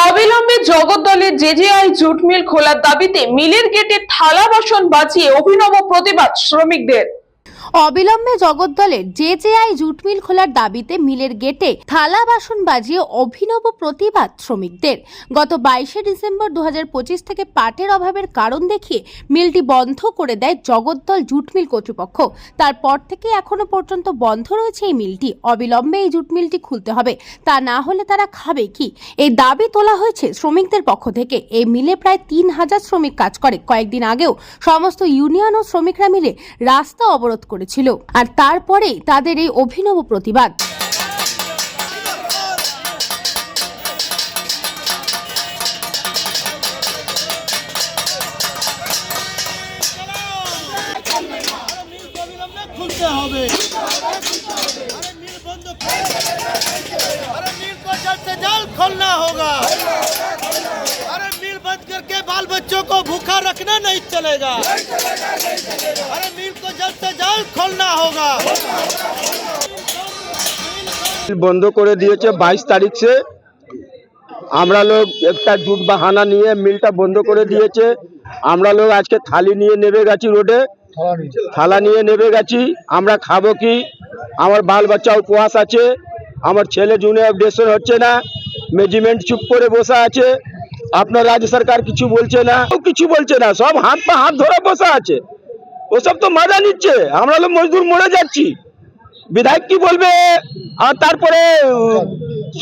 অবিলম্বে জগদ্দলের জেজেআই jute mill খোলার দাবিতে মিলের গেটে থালা বাসন বাজিয়ে অভিনব প্রতিবাদ শ্রমিকদের। অবিলম্বে জগদ্দলের জেজেআই জুট মিল খোলার দাবিতে মিলের গেটে থালা বাসন বাজিয়ে অভিনব প্রতিবাদ শ্রমিকদের। গত 22শে ডিসেম্বর 2025 থেকে পাটের অভাবের কারণ দেখিয়ে মিলটি বন্ধ করে দেয় জগদ্দল জুট মিল কর্তৃপক্ষ। তারপর থেকে এখনো পর্যন্ত বন্ধ রয়েছে এই মিলটি। অবিলম্বে এই জুট মিলটি খুলতে হবে, তা না হলে তারা খাবে কি, এই দাবি তোলা হয়েছে শ্রমিকদের পক্ষ থেকে। এই মিলে প্রায় 3000 শ্রমিক কাজ করে। কয়েকদিন আগেও সমস্ত ইউনিয়ন ও শ্রমিকরা মিলে রাস্তা অবরোধ করেছিল, আর তারপরে তাদের এই অভিনব প্রতিবাদ। खुलते হবে अरे मिल बंद अरे मिल को जल्द से जल्द खोलना होगा अरे मिल बंद करके बाल बच्चों को भूखा रखना नहीं चलेगा अरे मिल को जल्द से जल्द खोलना होगा। বন্ধ করে দিয়েছে 22 তারিখ से। আমরা লোক একটা জুট বাহানা নিয়ে মিলটা বন্ধ করে দিয়েছে। আমরা লোক আজকে থালি নিয়ে নেমে গেছি রোডে, থালা নিয়ে নেমে গেছি। আমরা খাবো কি? আমার বাল বাচ্চা উপবাস আছে, আমার ছেলে জুনিয়র আপডেশন হচ্ছে না, ম্যানেজমেন্ট চুপ করে বসে আছে। আপনার রাজ্য সরকার কিছু বলছে না, কিছু বলছে না, সব হাত পা হাত ধরে বসে আছে। ওসব তো মজা নিচ্ছে, আমরা লোক মজদুর মরে যাচ্ছি। বিধায়ক কি বলবে আর তারপরে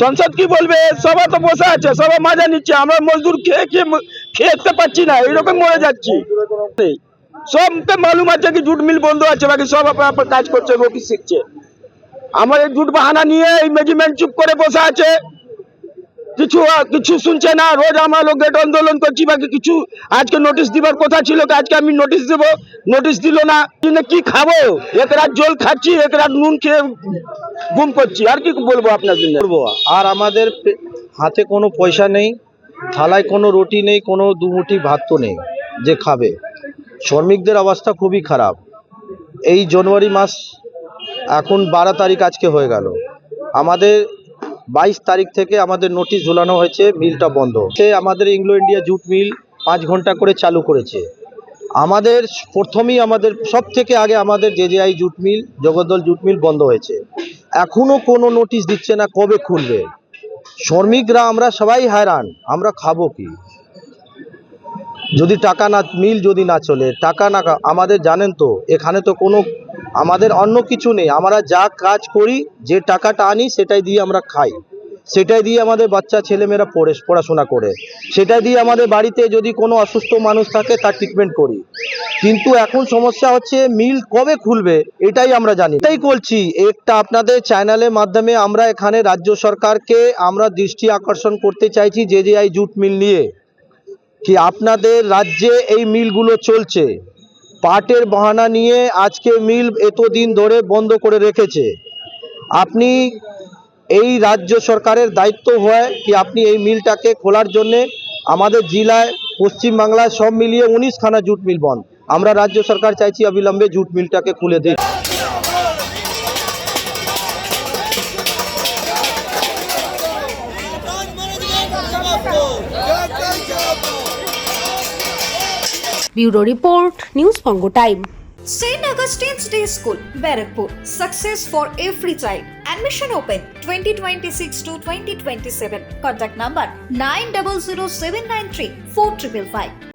সংসদ কি বলবে? সবাই তো বসে আছে, সবাই মজা নিচ্ছে। আমরা মজদুর খেতে পাচ্ছি না, এইরকম মরে যাচ্ছি। সবকে মালুম আছে কি জুট মিল বন্ধ আছে, বাকি সব আপনার কাজ করছে, অফিস শিখছে। আমার এই জুট বাহানা নিয়ে এই ম্যানেজমেন্ট চুপ করে বসে আছে, কিছু শুনছে না। রোজ আমরা লোক গেট আন্দোলন করছি, বাকি কিছু আজকে নোটিশ দিবার কথা ছিল, আজকে আমি নোটিশ দেব, নোটিশ দিল না। কি খাবো? এক রাত জল খাচ্ছি, এক রাত নুন খেয়ে ঘুম করছি, আর কি বলবো আপনার জন্য। আর আমাদের হাতে কোনো পয়সা নেই, থালায় কোনো রুটি নেই, কোনো দুমুঠি ভাত তো নেই যে খাবে। শ্রমিকদের অবস্থা খুবই খারাপ। এই জানুয়ারি মাস এখন 12 তারিখ আজকে হয়ে গেল, আমাদের 22 তারিখ থেকে আমাদের নোটিশ ঝুলানো হয়েছে মিলটা বন্ধ। সে আমাদের এংলো ইন্ডিয়া জুট মিল 5 ঘন্টা করে চালু করেছে। আমাদের প্রথমেই আমাদের সব থেকে আগে আমাদের জেজেআই জুট মিল জগদ্দল জুট মিল বন্ধ হয়েছে। এখনও কোনো নোটিশ দিচ্ছে না কবে খুলবে। শ্রমিকরা আমরা সবাই হয়রান, আমরা খাবো কি? যদি টাকা না, মিল যদি না চলে, টাকা না, আমাদের জানেন তো এখানে তো কোনো আমাদের অন্য কিছু নেই। আমরা যা কাজ করি, যে টাকাটা আনি সেটাই দিয়ে আমরা খাই, সেটাই দিয়ে আমাদের বাচ্চা ছেলেমেয়েরা পড়াশোনা করে, সেটাই দিয়ে আমাদের বাড়িতে যদি কোনো অসুস্থ মানুষ থাকে তার ট্রিটমেন্ট করি। কিন্তু এখন সমস্যা হচ্ছে মিল কবে খুলবে এটাই আমরা জানি। এটাই বলছি, একটা আপনাদের চ্যানেলের মাধ্যমে আমরা এখানে রাজ্য সরকারকে আমরা দৃষ্টি আকর্ষণ করতে চাইছি জেজেআই জুট মিল নিয়ে, কি আপনাদের রাজ্যে এই মিলগুলো চলছে, পাটের বাহানা নিয়ে আজকে মিল এতদিন ধরে বন্ধ করে রেখেছে। আপনি এই রাজ্য সরকারের দায়িত্ব হয় কি আপনি এই মিলটাকে খোলার জন্যে আমাদের জেলায় পশ্চিমবাংলায় সব মিলিয়ে 19খানা জুট মিল বন্ধ। আমরা রাজ্য সরকার চাইছি অবিলম্বে জুট মিলটাকে খুলে দিন। Bureau report, news Banga time. St. Augustine's Day School, Barakpur. Success for every child. Admission open 2026 to 2027. Contact number 900793 4555.